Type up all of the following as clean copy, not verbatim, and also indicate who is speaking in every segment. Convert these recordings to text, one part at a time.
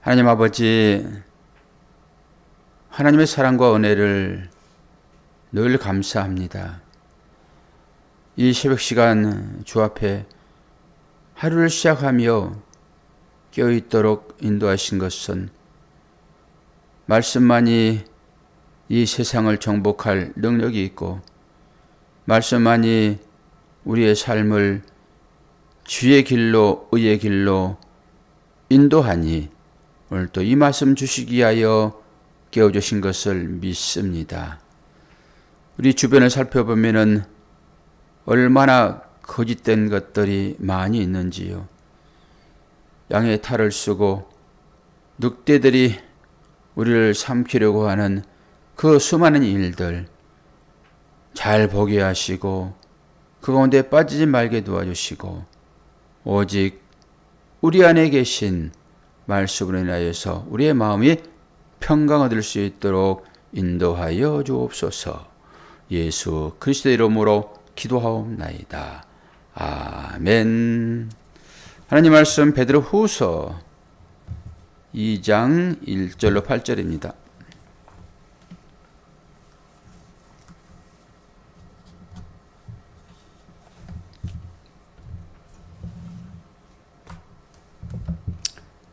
Speaker 1: 하나님 아버지, 하나님의 사랑과 은혜를 늘 감사합니다. 이 새벽 시간 주 앞에 하루를 시작하며 깨어있도록 인도하신 것은 말씀만이 이 세상을 정복할 능력이 있고 말씀만이 우리의 삶을 주의 길로 의의 길로 인도하니 오늘 또 이 말씀 주시기 위하여 깨워주신 것을 믿습니다. 우리 주변을 살펴보면은 얼마나 거짓된 것들이 많이 있는지요. 양의 탈을 쓰고 늑대들이 우리를 삼키려고 하는 그 수많은 일들 잘 보게 하시고 그 가운데 빠지지 말게 도와주시고 오직 우리 안에 계신 말씀으로 인하여서 우리의 마음이 평강 얻을 수 있도록 인도하여 주옵소서. 예수 그리스도의 이름으로 기도하옵나이다. 아멘. 하나님 말씀 베드로후서 2장 1절로 8절입니다.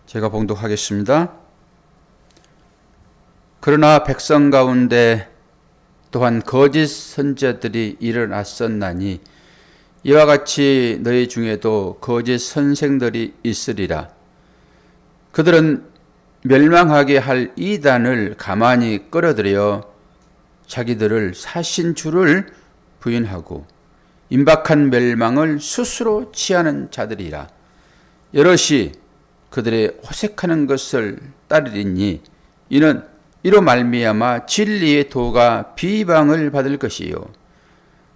Speaker 1: 제가 봉독하겠습니다. 그러나 백성 가운데 또한 거짓 선지자들이 일어났었나니 이와 같이 너희 중에도 거짓 선생들이 있으리라. 그들은 멸망하게 할 이단을 가만히 끌어들여 자기들을 사신 줄을 부인하고 임박한 멸망을 스스로 취하는 자들이라. 여럿이 그들의 호색하는 것을 따르리니 이는 이로 말미암아 진리의 도가 비방을 받을 것이요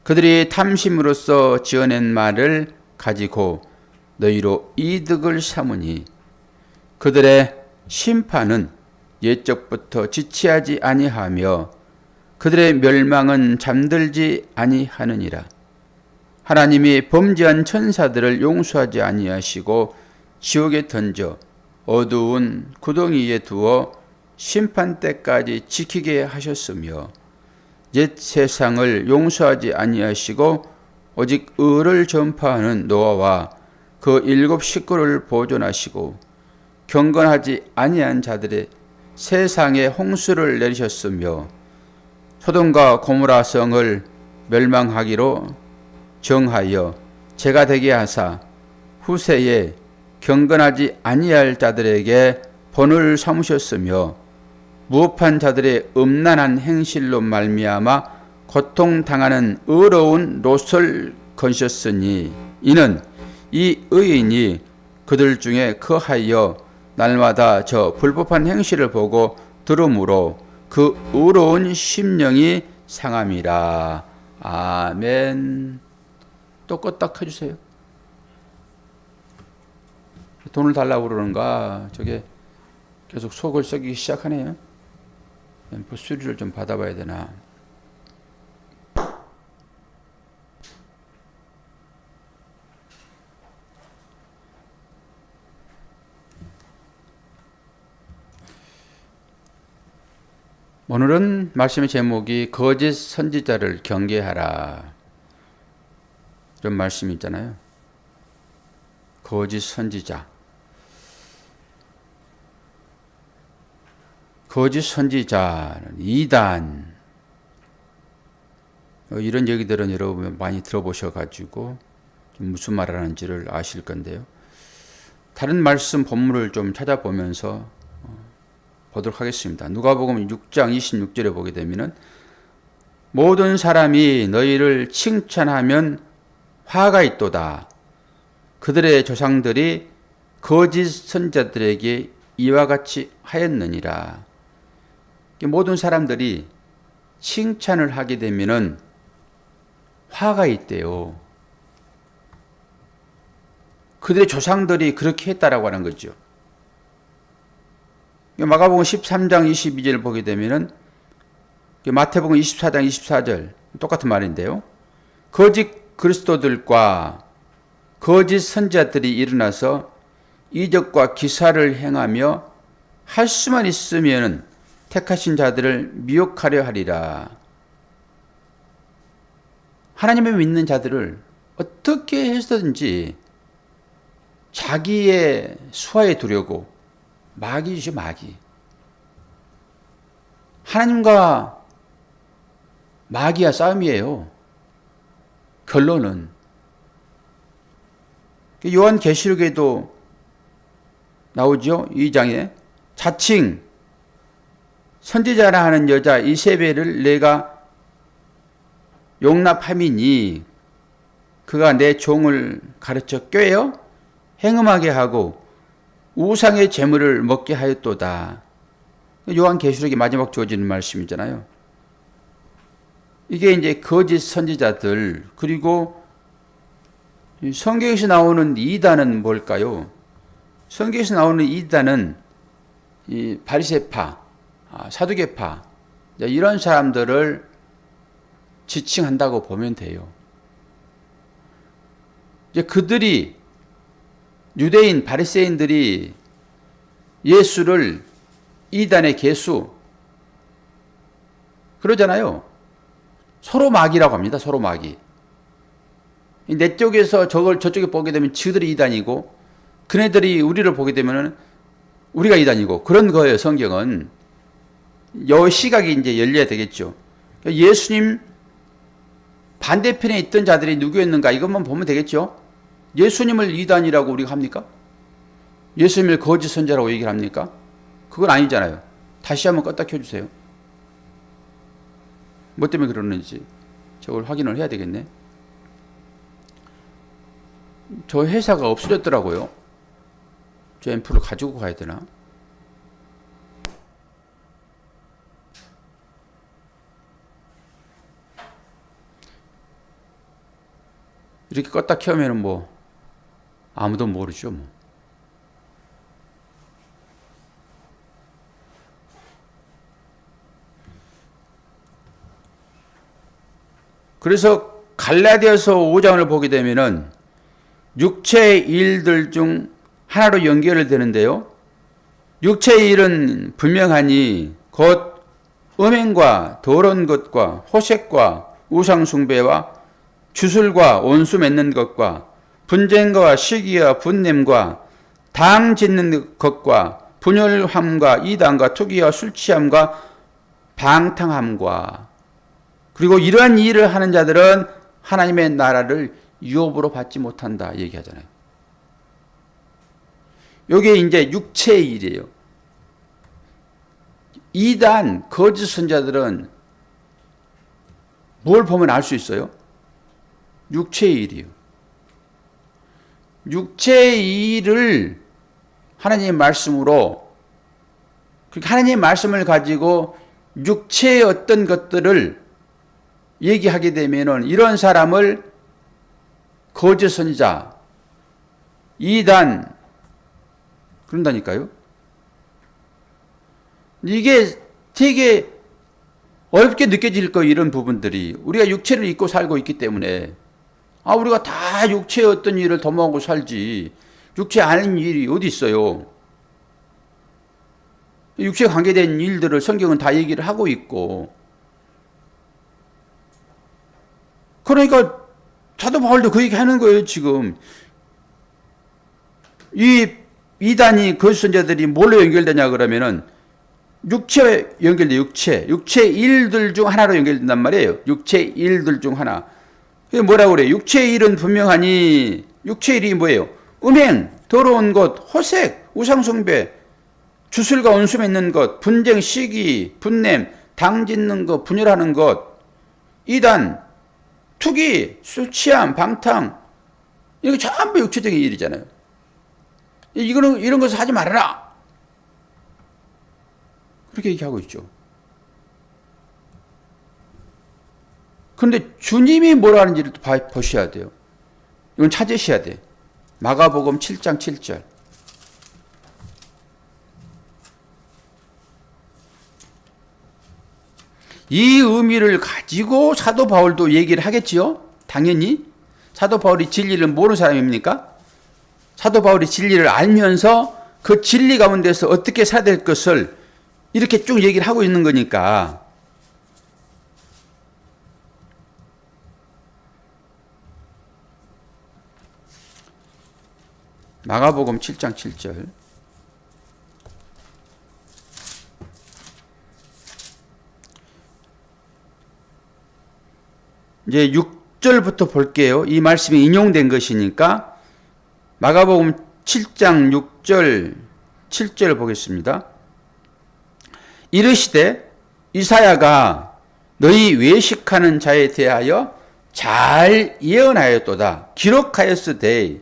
Speaker 1: 그들이 탐심으로써 지어낸 말을 가지고 너희로 이득을 삼으니 그들의 심판은 옛적부터 지체하지 아니하며 그들의 멸망은 잠들지 아니하느니라. 하나님이 범죄한 천사들을 용서하지 아니하시고 지옥에 던져 어두운 구덩이에 두어 심판 때까지 지키게 하셨으며 옛 세상을 용서하지 아니하시고 오직 의를 전파하는 노아와 그 7 식구를 보존하시고 경건하지 아니한 자들의 세상에 홍수를 내리셨으며 소돔과 고모라 성을 멸망하기로 정하여 재가 되게 하사 후세에 경건하지 아니할 자들에게 본을 삼으셨으며 무업한 자들의 음란한 행실로 말미암아 고통당하는 의로운 롯을 건셨으니 이는 이 의인이 그들 중에 거하여 날마다 저 불법한 행실을 보고 들으므로 그 의로운 심령이 상함이라. 아멘. 또 껐다 켜주세요. 돈을 달라고 그러는가 저게 계속 속을 썩이기 시작하네요. 수리를 좀 받아봐야 되나. 오늘은 말씀의 제목이 거짓 선지자를 경계하라 이런 말씀이 있잖아요. 거짓 선지자. 거짓 선지자는 이단 이런 얘기들은 여러분 많이 들어보셔가지고 무슨 말 하는지를 아실 건데요. 다른 말씀 본문을 좀 찾아보면서 보도록 하겠습니다. 누가복음 6장 26절에 보게 되면은 모든 사람이 너희를 칭찬하면 화가 있도다. 그들의 조상들이 거짓 선지자들에게 이와 같이 하였느니라. 모든 사람들이 칭찬을 하게 되면은 화가 있대요. 그들의 조상들이 그렇게 했다라고 하는 거죠. 마가복음 13장 22절을 보게 되면은 마태복음 24장 24절 똑같은 말인데요. 거짓 그리스도들과 거짓 선지자들이 일어나서 이적과 기사를 행하며 할 수만 있으면 택하신 자들을 미혹하려 하리라. 하나님을 믿는 자들을 어떻게 해서든지 자기의 수하에 두려고 마귀죠, 마귀. 하나님과 마귀와 싸움이에요. 결론은. 요한계시록에도 나오죠. 2장에 자칭 선지자라 하는 여자 이세벨을 내가 용납함이니 그가 내 종을 가르쳐 꾀어 행음하게 하고 우상의 재물을 먹게 하였도다. 요한계시록의 마지막 주어지는 말씀이잖아요. 이게 이제 거짓 선지자들, 그리고 성경에서 나오는 이단은 뭘까요? 성경에서 나오는 이단은 이 바리새파, 사두개파 이런 사람들을 지칭한다고 보면 돼요. 이제 그들이 유대인 바리새인들이 예수를 이단의 개수 그러잖아요. 서로 마귀라고 합니다. 서로 마귀. 내 쪽에서 저걸 저쪽에 보게 되면 저들이 이단이고 그네들이 우리를 보게 되면 우리가 이단이고 그런 거예요. 성경은. 요 시각이 이제 열려야 되겠죠. 예수님 반대편에 있던 자들이 누구였는가 이것만 보면 되겠죠. 예수님을 이단이라고 우리가 합니까? 예수님을 거짓 선자라고 얘기를 합니까? 그건 아니잖아요. 다시 한번 껐다 켜주세요. 뭐 때문에 그러는지 저걸 확인을 해야 되겠네. 저 회사가 없어졌더라고요. 저 앰프를 가지고 가야 되나? 이렇게 껐다 켜면은 뭐 아무도 모르죠. 뭐. 그래서 갈라디아서 5장을 보게 되면은 육체의 일들 중 하나로 연결되는데요. 육체의 일은 분명하니 곧 음행과 더러운 것과 호색과 우상숭배와 주술과 원수 맺는 것과 분쟁과 시기와 분냄과 당 짓는 것과 분열함과 이단과 투기와 술취함과 방탕함과 그리고 이러한 일을 하는 자들은 하나님의 나라를 유업으로 받지 못한다 얘기하잖아요. 이게 이제 육체의 일이에요. 이단 거짓 선자들은 뭘 보면 알 수 있어요? 육체의 일이에요. 육체의 일을 하나님의 말씀으로, 하나님의 말씀을 가지고 육체의 어떤 것들을 얘기하게 되면은 이런 사람을 거짓 선지자, 이단 그런다니까요. 이게 되게 어렵게 느껴질 거예요. 이런 부분들이 우리가 육체를 입고 살고 있기 때문에 우리가 다 육체의 어떤 일을 도모하고 살지 육체 아닌 일이 어디 있어요. 육체에 관계된 일들을 성경은 다 얘기를 하고 있고, 그러니까 사도 바울도 그 얘기 하는 거예요. 지금 이 이단이 거짓 선자들이 뭘로 연결되냐 그러면은 육체에 연결돼. 육체 일들 중 하나로 연결된단 말이에요. 육체 일들 중 하나. 그게 뭐라고 그래요? 육체의 일은 분명하니, 육체의 일이 뭐예요? 음행, 더러운 것, 호색, 우상숭배, 주술과 원수 맺는 것, 분쟁, 시기, 분냄, 당 짓는 것, 분열하는 것, 이단, 투기, 술 취함, 방탕, 이거 전부 육체적인 일이잖아요. 이런 것을 하지 말아라. 그렇게 얘기하고 있죠. 그런데 주님이 뭐라 하는지를 또 보셔야 돼요. 이건 찾으셔야 돼. 마가복음 7장 7절. 이 의미를 가지고 사도 바울도 얘기를 하겠지요. 당연히. 사도 바울이 진리를 모르는 사람입니까? 사도 바울이 진리를 알면서 그 진리 가운데서 어떻게 살아야 될 것을 이렇게 쭉 얘기를 하고 있는 거니까. 마가복음 7장 7절. 이제 6절부터 볼게요. 이 말씀이 인용된 것이니까 마가복음 7장 6절 7절 보겠습니다. 이르시되 이사야가 너희 외식하는 자에 대하여 잘 예언하였도다. 기록하였으되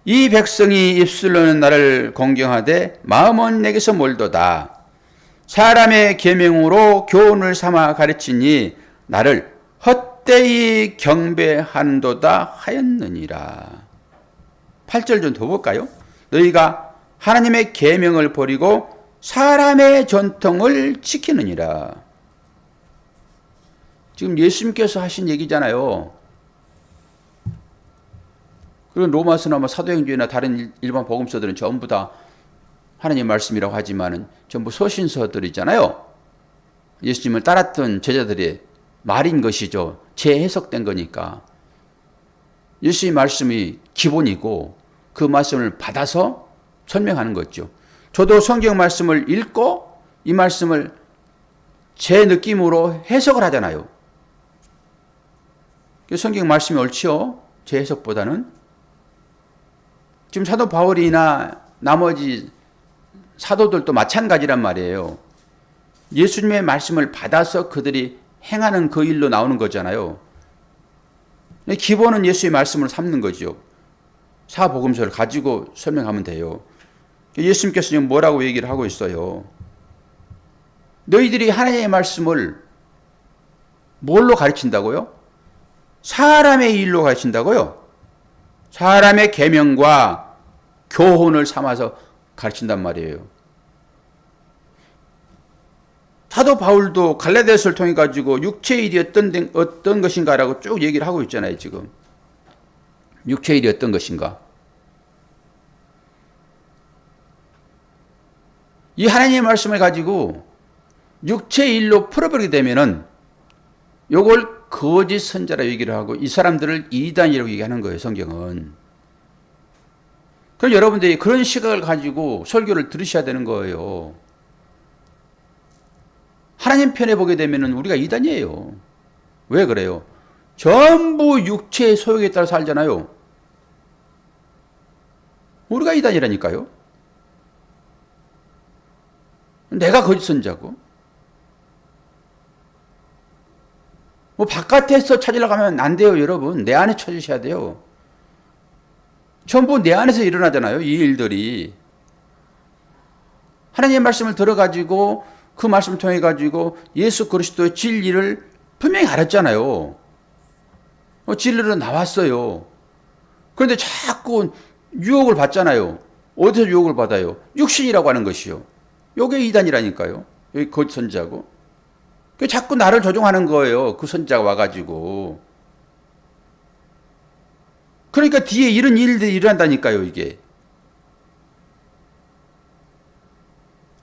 Speaker 1: 이 백성이 입술로는 나를 공경하되 마음은 내게서 멀도다. 사람의 계명으로 교훈을 삼아 가르치니 나를 헛되이 경배한도다 하였느니라. 8절 좀 더 볼까요? 너희가 하나님의 계명을 버리고 사람의 전통을 지키느니라. 지금 예수님께서 하신 얘기잖아요. 그리고 로마서나 사도행전이나 다른 일반 복음서들은 전부 다 하나님 말씀이라고 하지만은 전부 서신서들이잖아요. 예수님을 따랐던 제자들의 말인 것이죠. 재해석된 거니까. 예수의 말씀이 기본이고 그 말씀을 받아서 설명하는 거죠. 저도 성경 말씀을 읽고 이 말씀을 제 느낌으로 해석을 하잖아요. 성경 말씀이 옳지요? 제 해석보다는. 지금 사도 바울이나 나머지 사도들도 마찬가지란 말이에요. 예수님의 말씀을 받아서 그들이 행하는 그 일로 나오는 거잖아요. 기본은 예수의 말씀을 삼는 거죠. 사복음서를 가지고 설명하면 돼요. 예수님께서 지금 뭐라고 얘기를 하고 있어요? 너희들이 하나님의 말씀을 뭘로 가르친다고요? 사람의 일로 가르친다고요? 사람의 계명과 교훈을 삼아서 가르친단 말이에요. 사도 바울도 갈라디아서를 통해 가지고 육체의 일이 어떤 것인가라고 쭉 얘기를 하고 있잖아요, 지금. 육체의 일이 어떤 것인가? 이 하나님의 말씀을 가지고 육체의 일로 풀어버리게 되면은 요걸 거짓 선자라 얘기를 하고 이 사람들을 이단이라고 얘기하는 거예요, 성경은. 그럼 여러분들이 그런 시각을 가지고 설교를 들으셔야 되는 거예요. 하나님 편에 보게 되면 우리가 이단이에요. 왜 그래요? 전부 육체의 소욕에 따라 살잖아요. 우리가 이단이라니까요. 내가 거짓 선자고. 뭐 바깥에서 찾으려고 하면 안 돼요, 여러분. 내 안에 찾으셔야 돼요. 전부 내 안에서 일어나잖아요, 이 일들이. 하나님의 말씀을 들어가지고 그 말씀을 통해 가지고 예수 그리스도의 진리를 분명히 알았잖아요. 진리로 나왔어요. 그런데 자꾸 유혹을 받잖아요. 어디서 유혹을 받아요? 육신이라고 하는 것이요. 요게 이단이라니까요. 여기 거짓 선자고. 자꾸 나를 조종하는 거예요. 그 선자가 와가지고. 그러니까 뒤에 이런 일들이 일어난다니까요, 이게.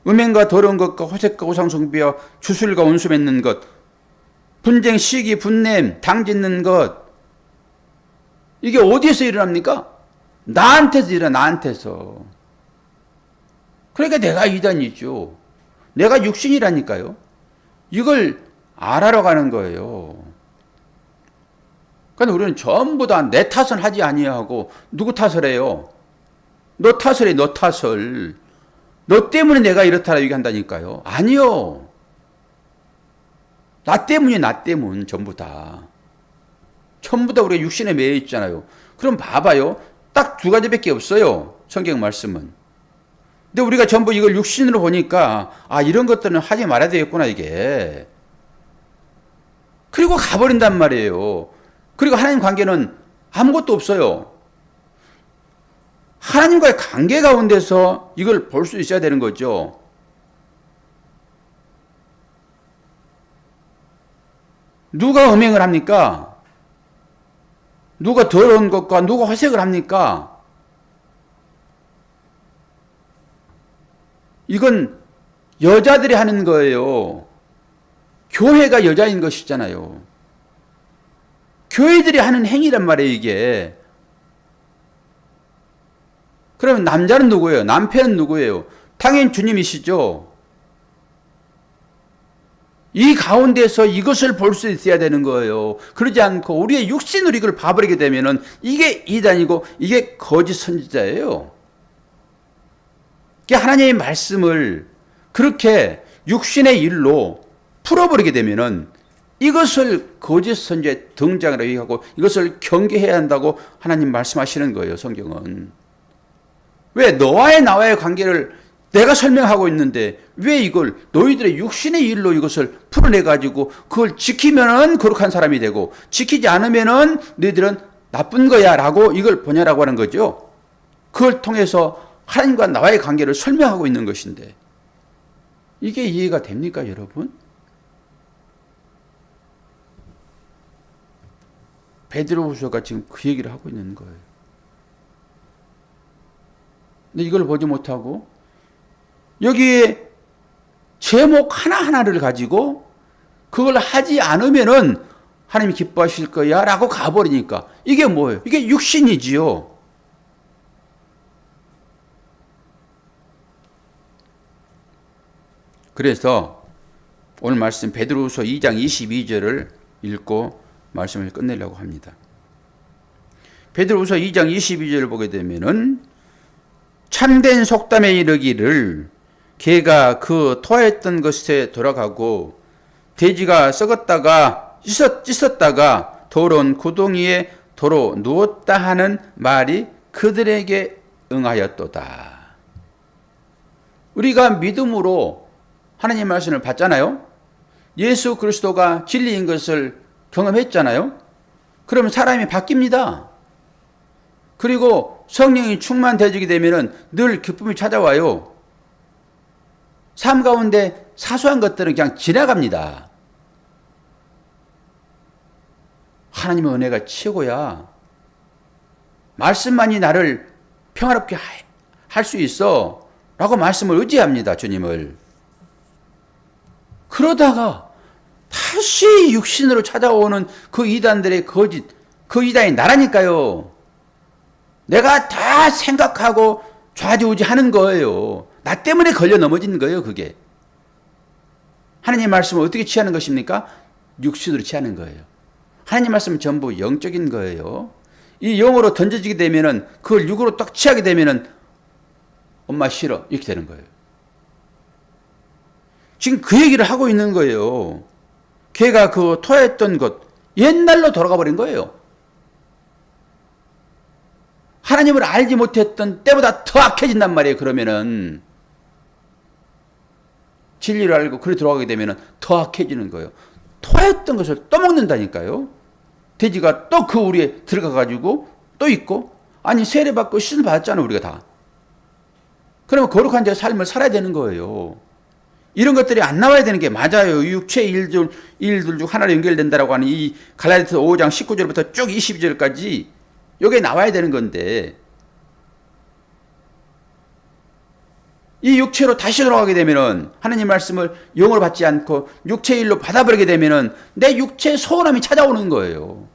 Speaker 1: 음행과 더러운 것과 호색과 우상숭배와 주술과 원수 맺는 것, 분쟁, 시기, 분냄, 당짓는 것. 이게 어디에서 일어납니까? 나한테서 일어나, 나한테서. 그러니까 내가 이단이죠. 내가 육신이라니까요. 이걸 알아러 가는 거예요. 그러니까 우리는 전부 다 내 탓은 하지 아니하고 누구 탓을 해요? 너 탓을 해, 너 탓을. 너 때문에 내가 이렇다라 얘기한다니까요. 아니요. 나 때문이에요, 나 때문. 전부 다. 전부 다 우리가 육신에 매여 있잖아요. 그럼 봐봐요. 딱 두 가지밖에 없어요. 성경 말씀은. 근데 우리가 전부 이걸 육신으로 보니까 아, 이런 것들은 하지 말아야 되겠구나, 이게. 그리고 가버린단 말이에요. 그리고 하나님 관계는 아무것도 없어요. 하나님과의 관계 가운데서 이걸 볼 수 있어야 되는 거죠. 누가 음행을 합니까? 누가 더러운 것과 누가 화색을 합니까? 이건 여자들이 하는 거예요. 교회가 여자인 것이잖아요. 교회들이 하는 행위란 말이에요, 이게. 그러면 남자는 누구예요? 남편은 누구예요? 당연히 주님이시죠. 이 가운데서 이것을 볼 수 있어야 되는 거예요. 그러지 않고 우리의 육신으로 이걸 봐버리게 되면은 이게 이단이고 이게 거짓 선지자예요. 하나님의 말씀을 그렇게 육신의 일로 풀어버리게 되면은 이것을 거짓 선지자의 등장이라고 얘기하고 이것을 경계해야 한다고 하나님 말씀하시는 거예요, 성경은. 왜 너와의 나와의 관계를 내가 설명하고 있는데 왜 이걸 너희들의 육신의 일로 이것을 풀어내가지고 그걸 지키면은 거룩한 사람이 되고 지키지 않으면은 너희들은 나쁜 거야 라고 이걸 보냐라고 하는 거죠. 그걸 통해서 하나님과 나와의 관계를 설명하고 있는 것인데 이게 이해가 됩니까, 여러분? 베드로후서가 지금 그 얘기를 하고 있는 거예요. 근데 이걸 보지 못하고 여기에 제목 하나하나를 가지고 그걸 하지 않으면은 하나님이 기뻐하실 거야 라고 가버리니까 이게 뭐예요? 이게 육신이지요. 그래서 오늘 말씀 베드로후서 2장 22절을 읽고 말씀을 끝내려고 합니다. 베드로후서 2장 22절을 보게 되면은 참된 속담에 이르기를 개가 그 토하였던 것에 돌아가고 돼지가 썩었다가 찢었다가 더러운 구덩이에 도로 누웠다 하는 말이 그들에게 응하였도다. 우리가 믿음으로 하나님 말씀을 받잖아요. 예수 그리스도가 진리인 것을 경험했잖아요. 그러면 사람이 바뀝니다. 그리고 성령이 충만되지게 되면 늘 기쁨이 찾아와요. 삶 가운데 사소한 것들은 그냥 지나갑니다. 하나님의 은혜가 최고야. 말씀만이 나를 평화롭게 할 수 있어 라고 말씀을 의지합니다. 주님을. 그러다가 다시 육신으로 찾아오는 그 이단들의 거짓, 그 이단이 나라니까요. 내가 다 생각하고 좌지우지 하는 거예요. 나 때문에 걸려 넘어지는 거예요, 그게. 하나님 말씀을 어떻게 취하는 것입니까? 육신으로 취하는 거예요. 하나님 말씀은 전부 영적인 거예요. 이 영으로 던져지게 되면은 그걸 육으로 딱 취하게 되면은 엄마 싫어 이렇게 되는 거예요. 지금 그 얘기를 하고 있는 거예요. 걔가 그 토했던 것 옛날로 돌아가 버린 거예요. 하나님을 알지 못했던 때보다 더 악해진단 말이에요. 그러면은 진리를 알고 그래 들어가게 되면은 더 악해지는 거예요. 토했던 것을 또 먹는다니까요. 돼지가 또 그 우리에 들어가 가지고 또 있고 아니 세례 받고 시즌 받았잖아 우리가 다. 그러면 거룩한 자의 삶을 살아야 되는 거예요. 이런 것들이 안 나와야 되는 게 맞아요. 육체 일들 중 하나로 연결된다라고 하는 이 갈라디아서 5장 19절부터 쭉 22절까지 여기에 나와야 되는 건데 이 육체로 다시 돌아가게 되면은 하나님 말씀을 영으로 받지 않고 육체 일로 받아버리게 되면은 내 육체의 소원함이 찾아오는 거예요.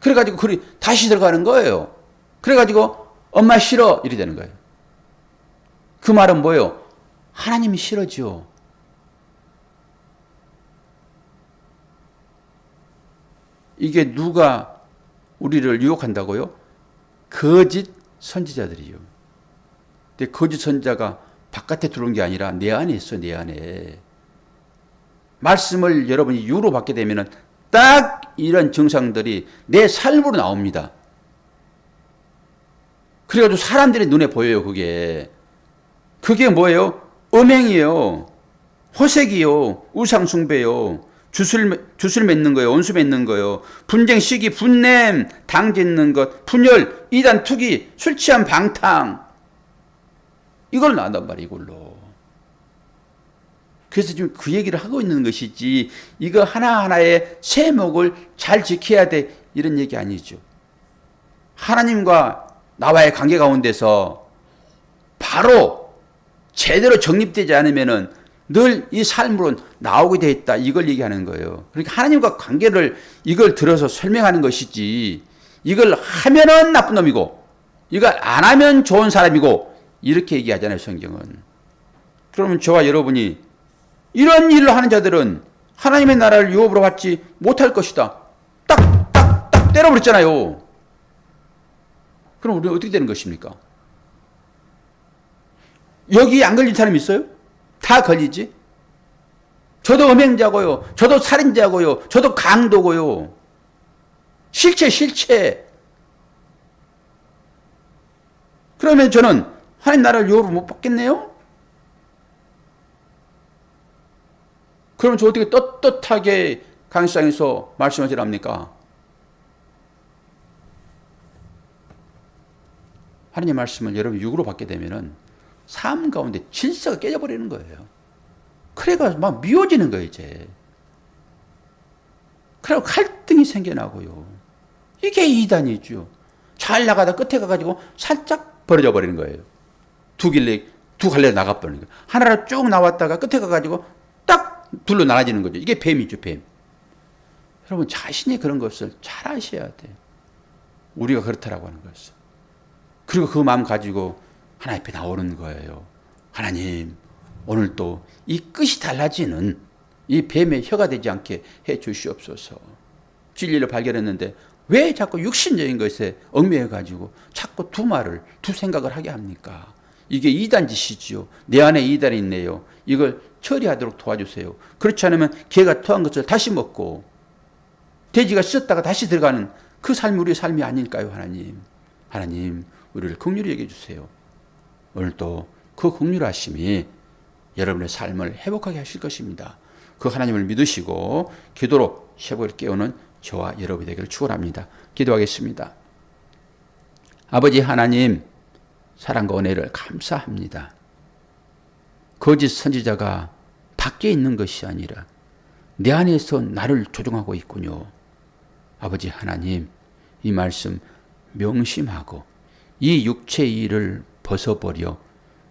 Speaker 1: 그래가지고 그리 다시 들어가는 거예요. 그래가지고 엄마 싫어 이렇게 되는 거예요. 그 말은 뭐예요? 하나님이 싫어지요. 이게 누가 우리를 유혹한다고요? 거짓 선지자들이요. 근데 거짓 선지자가 바깥에 들어온 게 아니라 내 안에 있어요. 내 안에. 말씀을 여러분이 유로 받게 되면 딱 이런 증상들이 내 삶으로 나옵니다. 그래가지고 사람들의 눈에 보여요. 그게 뭐예요? 음행이에요. 호색이요. 우상숭배요. 주술 맺는 거예요. 원수 맺는 거예요. 분쟁, 시기, 분냄, 당 짓는 것, 분열, 이단, 투기, 술 취한 방탕. 이걸 나온단 말이에요. 이걸로. 그래서 지금 그 얘기를 하고 있는 것이지 이거 하나하나의 세목을 잘 지켜야 돼 이런 얘기 아니죠. 하나님과 나와의 관계 가운데서 바로 제대로 정립되지 않으면은 늘 이 삶으로 나오게 돼 있다. 이걸 얘기하는 거예요. 그러니까 하나님과 관계를 이걸 들어서 설명하는 것이지, 이걸 하면은 나쁜 놈이고 이걸 안 하면 좋은 사람이고 이렇게 얘기하잖아요, 성경은. 그러면 저와 여러분이 이런 일을 하는 자들은 하나님의 나라를 유업으로 받지 못할 것이다. 딱 때려버렸잖아요. 그럼 우리는 어떻게 되는 것입니까? 여기 안 걸린 사람 있어요? 다 걸리지. 저도 음행자고요. 저도 살인자고요. 저도 강도고요. 실체. 그러면 저는 하나님 나라를 유업으로 못 받겠네요? 그러면 저 어떻게 떳떳하게 강의장에서 말씀하시랍니까? 하나님 말씀을 여러분 육으로 받게 되면은 삶 가운데 질서가 깨져버리는 거예요. 그래가 막 미워지는 거예요, 이제. 그리고 갈등이 생겨나고요. 이게 이단이죠. 잘 나가다 끝에 가가지고 살짝 벌어져 버리는 거예요. 두 갈래 나가버리는 거예요. 하나로 쭉 나왔다가 끝에 가가지고 딱 둘로 나눠지는 거죠. 이게 뱀이죠, 뱀. 여러분, 자신이 그런 것을 잘 아셔야 돼요. 우리가 그렇다라고 하는 것을. 그리고 그 마음 가지고 하나님 앞에 나오는 거예요. 하나님, 오늘도 이 끝이 달라지는 이 뱀의 혀가 되지 않게 해 주시옵소서. 진리를 발견했는데 왜 자꾸 육신적인 것에 얽매여 가지고 자꾸 두 생각을 하게 합니까? 이게 이단 짓이지요. 내 안에 이단이 있네요. 이걸 처리하도록 도와주세요. 그렇지 않으면 개가 토한 것을 다시 먹고 돼지가 씻었다가 다시 들어가는 그 삶이 우리의 삶이 아닐까요, 하나님? 하나님, 우리를 긍휼히 여겨 주세요. 오늘도 그 긍휼하심이 여러분의 삶을 회복하게 하실 것입니다. 그 하나님을 믿으시고 기도로 회복을 깨우는 저와 여러분이 되기를 축원합니다. 기도하겠습니다. 아버지 하나님, 사랑과 은혜를 감사합니다. 거짓 선지자가 밖에 있는 것이 아니라 내 안에서 나를 조종하고 있군요. 아버지 하나님, 이 말씀 명심하고 이 육체의 일을 벗어버려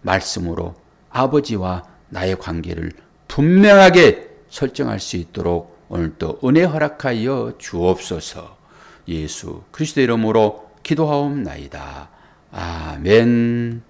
Speaker 1: 말씀으로 아버지와 나의 관계를 분명하게 설정할 수 있도록 오늘도 은혜 허락하여 주옵소서. 예수 그리스도의 이름으로 기도하옵나이다. 아멘.